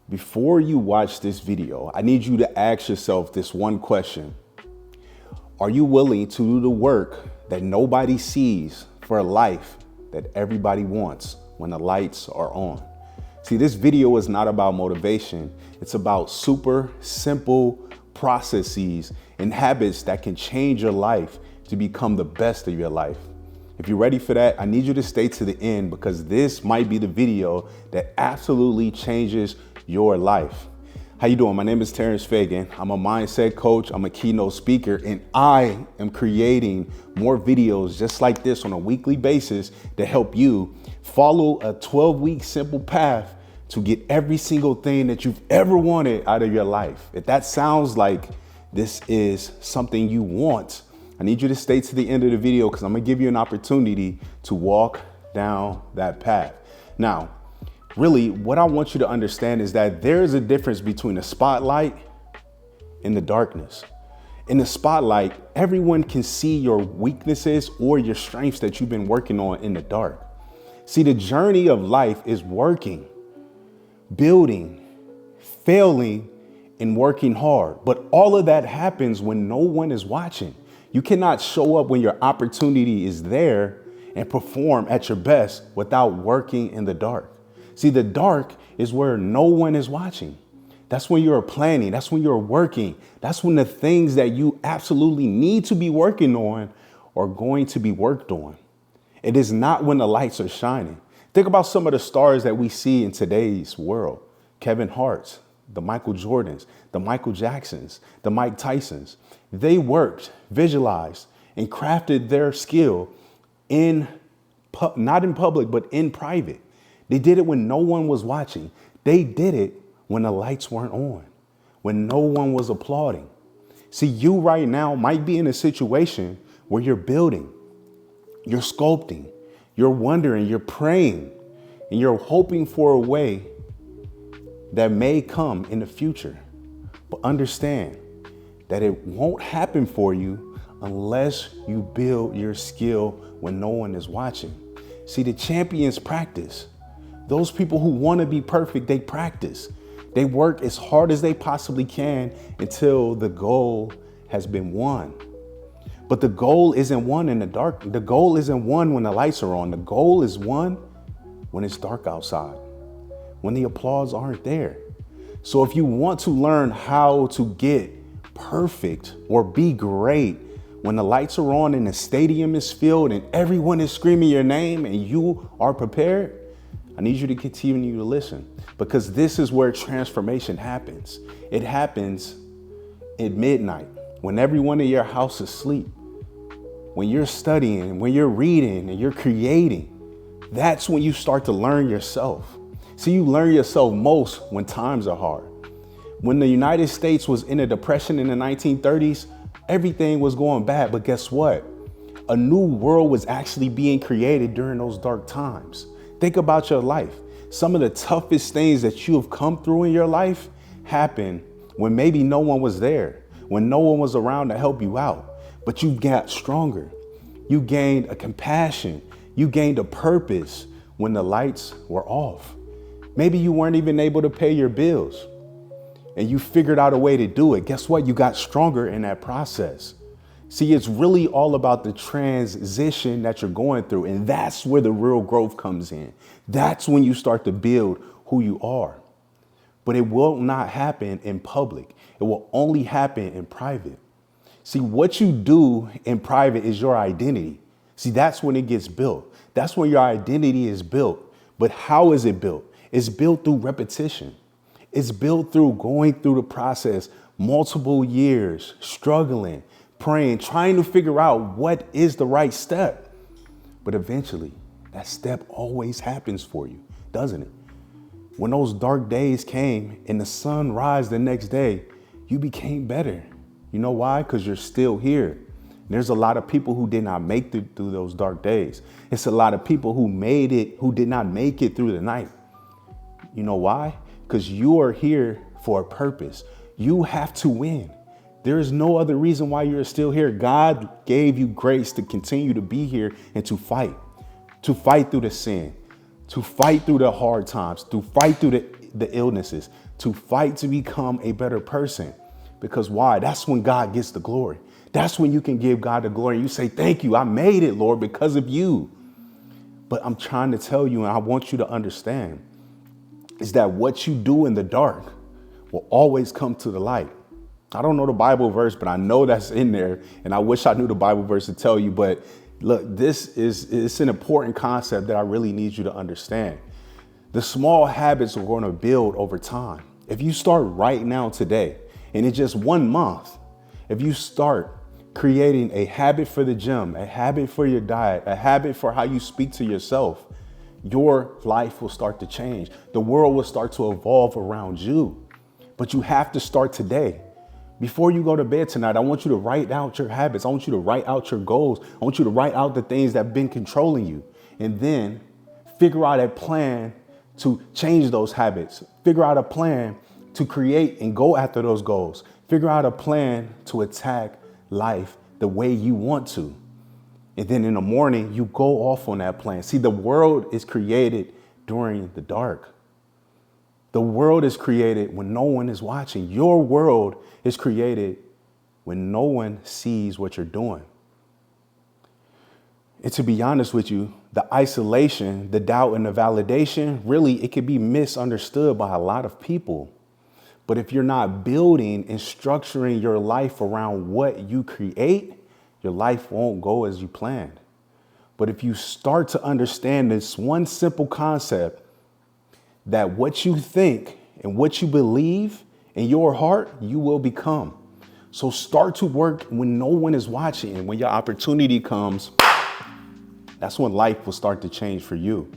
Before you watch this video, I need you to ask yourself this one question. Are you willing to do the work that nobody sees for a life that everybody wants when the lights are on? See, this video is not about motivation. It's about super simple processes and habits that can change your life to become the best of your life. If you're ready for that, I need you to stay to the end because this might be the video that absolutely changes your life. How you doing? My name is Terrence Feagin. I'm a mindset coach. I'm a keynote speaker, and I am creating more videos just like this on a weekly basis to help you follow a 12-week simple path to get every single thing that you've ever wanted out of your life. If that sounds like this is something you want, I need you to stay to the end of the video because I'm gonna give you an opportunity to walk down that path. Now, really, what I want you to understand is that there is a difference between the spotlight and the darkness. In the spotlight, everyone can see your weaknesses or your strengths that you've been working on in the dark. See, the journey of life is working, building, failing, and working hard. But all of that happens when no one is watching. You cannot show up when your opportunity is there and perform at your best without working in the dark. See, the dark is where no one is watching. That's when you're planning. That's when you're working. That's when the things that you absolutely need to be working on are going to be worked on. It is not when the lights are shining. Think about some of the stars that we see in today's world. Kevin Hart's, the Michael Jordans, the Michael Jacksons, the Mike Tysons. They worked, visualized, and crafted their skill not in public, but in private. They did it when no one was watching. They did it when the lights weren't on, when no one was applauding. See, you right now might be in a situation where you're building, you're sculpting, you're wondering, you're praying, and you're hoping for a way that may come in the future. But understand that it won't happen for you unless you build your skill when no one is watching. See, the champions practice. Those people who want to be perfect, they practice. They work as hard as they possibly can until the goal has been won. But the goal isn't won in the dark. The goal isn't won when the lights are on. The goal is won when it's dark outside, when the applause aren't there. So if you want to learn how to get perfect or be great when the lights are on and the stadium is filled and everyone is screaming your name and you are prepared, I need you to continue to listen because this is where transformation happens. It happens at midnight when everyone in your house is asleep, when you're studying, when you're reading and you're creating. That's when you start to learn yourself. See, you learn yourself most when times are hard. When the United States was in a depression in the 1930s, everything was going bad. But guess what? A new world was actually being created during those dark times. Think about your life. Some of the toughest things that you have come through in your life happened when maybe no one was there, when no one was around to help you out. But you got stronger. You gained a compassion. You gained a purpose when the lights were off. Maybe you weren't even able to pay your bills and you figured out a way to do it. Guess what? You got stronger in that process. See, it's really all about the transition that you're going through. And that's where the real growth comes in. That's when you start to build who you are. But it will not happen in public. It will only happen in private. See, what you do in private is your identity. See, that's when it gets built. That's when your identity is built. But how is it built? It's built through repetition. It's built through going through the process, multiple years, struggling, praying, trying to figure out what is the right step. But eventually, that step always happens for you, doesn't it? When those dark days came and the sun rise the next day, you became better. You know why? Because you're still here. There's a lot of people who did not make it through those dark days. It's a lot of people who made it, who did not make it through the night. You know why? Because you are here for a purpose. You have to win. There is no other reason why you're still here. God gave you grace to continue to be here and to fight through the sin, to fight through the hard times, to fight through the the illnesses, to fight to become a better person. Because why? That's when God gets the glory. That's when you can give God the glory. You say, thank you. I made it, Lord, because of you. But I'm trying to tell you, and I want you to understand, is that what you do in the dark will always come to the light. I don't know the Bible verse, but I know that's in there. And I wish I knew the Bible verse to tell you. But look, it's an important concept that I really need you to understand. The small habits are going to build over time. If you start right now today, and in just 1 month, if you start creating a habit for the gym, a habit for your diet, a habit for how you speak to yourself, your life will start to change. The world will start to evolve around you. But you have to start today. Before you go to bed tonight, I want you to write out your habits. I want you to write out your goals. I want you to write out the things that have been controlling you. And then figure out a plan to change those habits. Figure out a plan to create and go after those goals. Figure out a plan to attack life the way you want to. And then in the morning, you go off on that plan. See, the world is created during the dark. The world is created when no one is watching. Your world is created when no one sees what you're doing. And to be honest with you, the isolation, the doubt, and the validation, really, it can be misunderstood by a lot of people. But if you're not building and structuring your life around what you create, your life won't go as you planned. But if you start to understand this one simple concept, that what you think and what you believe in your heart, you will become. So start to work when no one is watching. And when your opportunity comes, that's when life will start to change for you.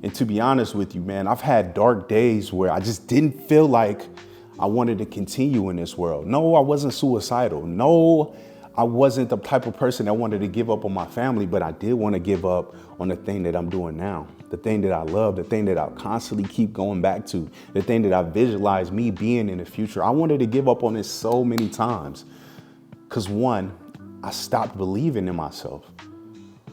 And to be honest with you, man, I've had dark days where I just didn't feel like I wanted to continue in this world. No, I wasn't suicidal. No, I wasn't the type of person that wanted to give up on my family, but I did want to give up on the thing that I'm doing now, the thing that I love, the thing that I constantly keep going back to, the thing that I visualize me being in the future. I wanted to give up on this so many times because 1, I stopped believing in myself.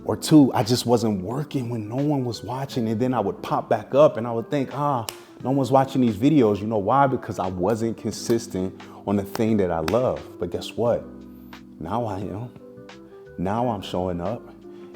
Or 2, I just wasn't working when no one was watching. And then I would pop back up and I would think, no one's watching these videos. You know why? Because I wasn't consistent on the thing that I love. But guess what? Now I am. Now I'm showing up.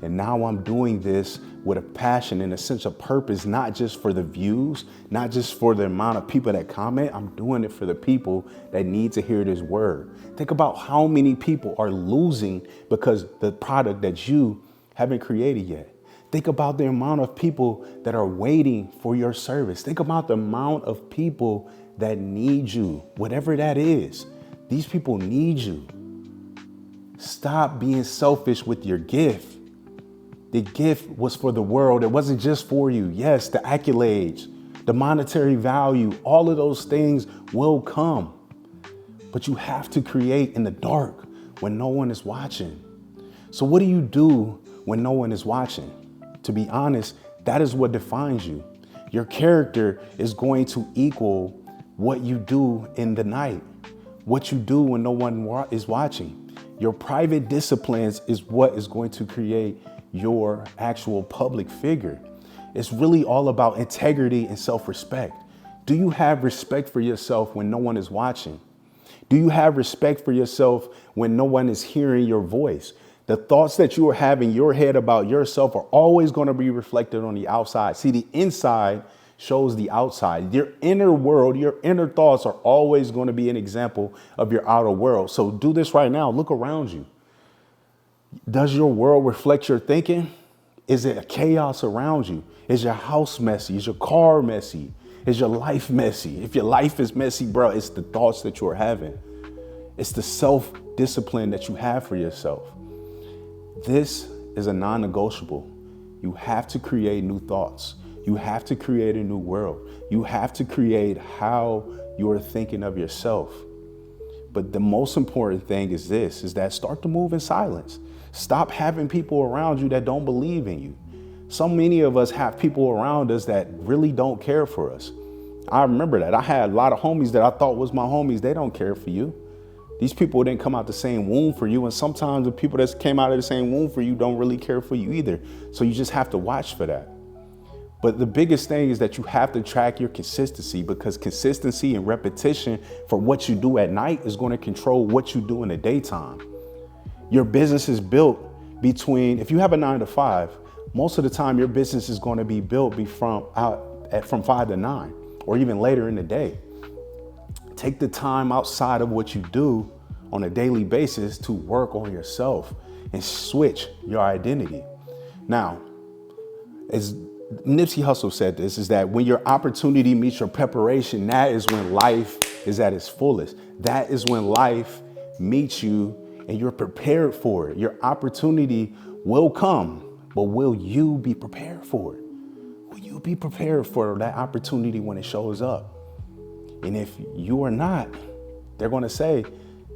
And now I'm doing this with a passion and a sense of purpose, not just for the views, not just for the amount of people that comment. I'm doing it for the people that need to hear this word. Think about how many people are losing because the product that you haven't created yet. Think about the amount of people that are waiting for your service. Think about the amount of people that need you, whatever that is. These people need you. Stop being selfish with your gift. The gift was for the world. It wasn't just for you. Yes, the accolades, the monetary value, all of those things will come. But you have to create in the dark when no one is watching. So what do you do when no one is watching? To be honest, that is what defines you. Your character is going to equal what you do in the night, what you do when no one is watching. Your private disciplines is what is going to create your actual public figure. It's really all about integrity and self-respect. Do you have respect for yourself when no one is watching? Do you have respect for yourself when no one is hearing your voice? The thoughts that you are having in your head about yourself are always going to be reflected on the outside. See, the inside shows the outside. Your inner world, your inner thoughts are always going to be an example of your outer world. So do this right now. Look around you. Does your world reflect your thinking? Is it a chaos around you? Is your house messy? Is your car messy? Is your life messy? If your life is messy, bro, it's the thoughts that you're having. It's the self-discipline that you have for yourself. This is a non-negotiable. You have to create new thoughts. You have to create a new world. You have to create how you're thinking of yourself. But the most important thing is this, is that start to move in silence. Stop having people around you that don't believe in you. So many of us have people around us that really don't care for us. I remember that. I had a lot of homies that I thought was my homies. They don't care for you. These people didn't come out the same womb for you. And sometimes the people that came out of the same womb for you don't really care for you either. So you just have to watch for that. But the biggest thing is that you have to track your consistency, because consistency and repetition for what you do at night is going to control what you do in the daytime. Your business is built between, if you have a 9 to 5, most of the time your business is going to be built from 5 to 9 or even later in the day. Take the time outside of what you do on a daily basis to work on yourself and switch your identity. Now, as Nipsey Hussle said this, is that when your opportunity meets your preparation, that is when life is at its fullest. That is when life meets you and you're prepared for it. Your opportunity will come, but will you be prepared for it? Will you be prepared for that opportunity when it shows up? And if you are not, they're going to say,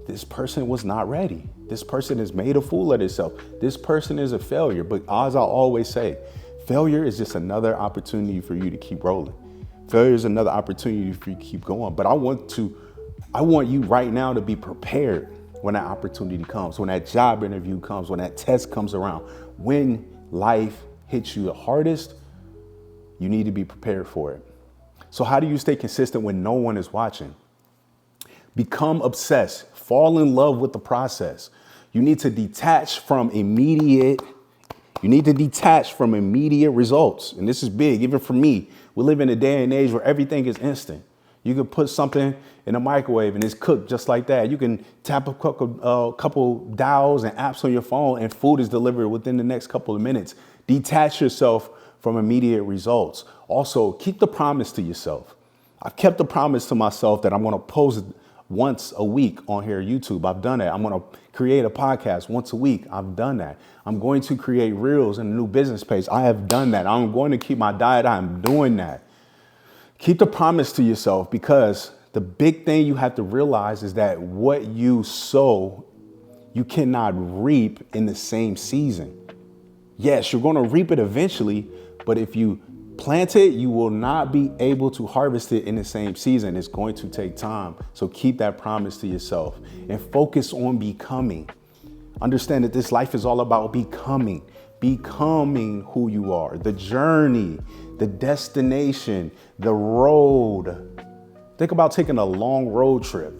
this person was not ready. This person has made a fool of itself. This person is a failure. But as I always say, failure is just another opportunity for you to keep rolling. Failure is another opportunity for you to keep going. But I want you right now to be prepared when that opportunity comes, when that job interview comes, when that test comes around, when life hits you the hardest, you need to be prepared for it. So how do you stay consistent when no one is watching? Become obsessed. Fall in love with the process. You need to detach from immediate results. And this is big, even for me. We live in a day and age where everything is instant. You can put something in a microwave and it's cooked just like that. You can tap a couple dials and apps on your phone and food is delivered within the next couple of minutes. Detach yourself from immediate results. Also, keep the promise to yourself. I've kept the promise to myself that I'm going to post once a week on here, YouTube. I've done that. I'm going to create a podcast once a week. I've done that. I'm going to create reels and a new business page. I have done that. I'm going to keep my diet. I'm doing that. Keep the promise to yourself, because the big thing you have to realize is that what you sow, you cannot reap in the same season. Yes, you're going to reap it eventually, but if you plant it, you will not be able to harvest it in the same season. It's going to take time. So keep that promise to yourself and focus on becoming. Understand that this life is all about becoming who you are, the journey, the destination, the road. Think about taking a long road trip.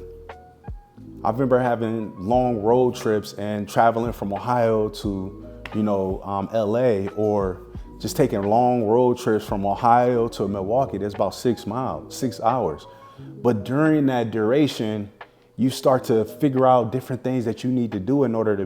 I remember having long road trips and traveling from Ohio to, LA, or just taking long road trips from Ohio to Milwaukee. That's about 6 hours. But during that duration, you start to figure out different things that you need to do in order to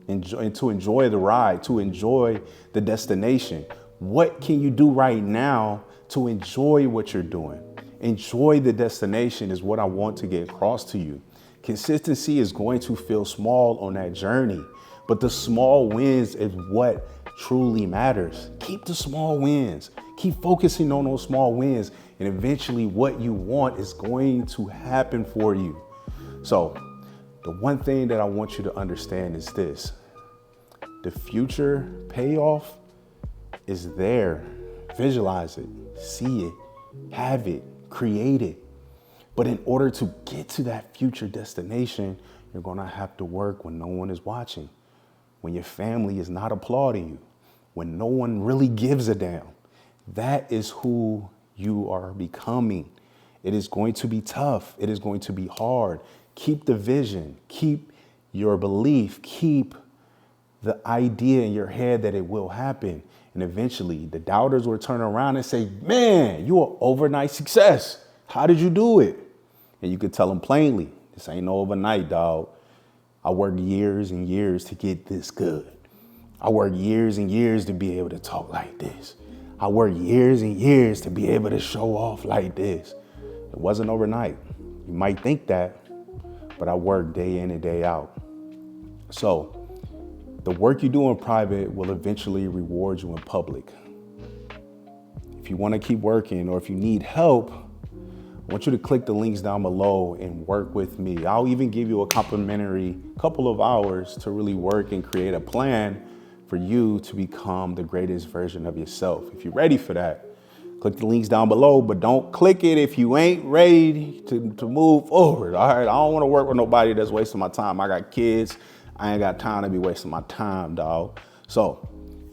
enjoy the ride, to enjoy the destination. What can you do right now to enjoy what you're doing? Enjoy the destination is what I want to get across to you. Consistency is going to feel small on that journey, but the small wins is what truly matters. Keep the small wins. Keep focusing on those small wins, and eventually what you want is going to happen for you. So the one thing that I want you to understand is this: the future payoff is there. Visualize it, see it, have it, create it. But in order to get to that future destination, you're going to have to work when no one is watching, when your family is not applauding you, when no one really gives a damn. That is who you are becoming. It is going to be tough. It is going to be hard. Keep the vision, keep your belief, keep the idea in your head that it will happen. And eventually the doubters will turn around and say, man, you're an overnight success. How did you do it? And you could tell them plainly, this ain't no overnight, dog. I worked years and years to get this good. I worked years and years to be able to talk like this. I worked years and years to be able to show off like this. It wasn't overnight. You might think that, but I worked day in and day out. So the work you do in private will eventually reward you in public. If you want to keep working, or if you need help, I want you to click the links down below and work with me. I'll even give you a complimentary couple of hours to really work and create a plan for you to become the greatest version of yourself. If you're ready for that, click the links down below, but don't click it if you ain't ready to move forward. All right, I don't want to work with nobody that's wasting my time. I got kids. I ain't got time to be wasting my time, dog. So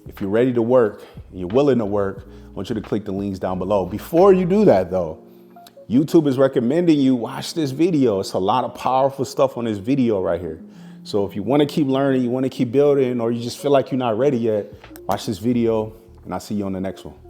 if you're ready to work, and you're willing to work, want you to click the links down below. Before you do that though, YouTube is recommending you watch this video. It's a lot of powerful stuff on this video right here. So if you want to keep learning, you want to keep building, or you just feel like you're not ready yet, watch this video and I'll see you on the next one.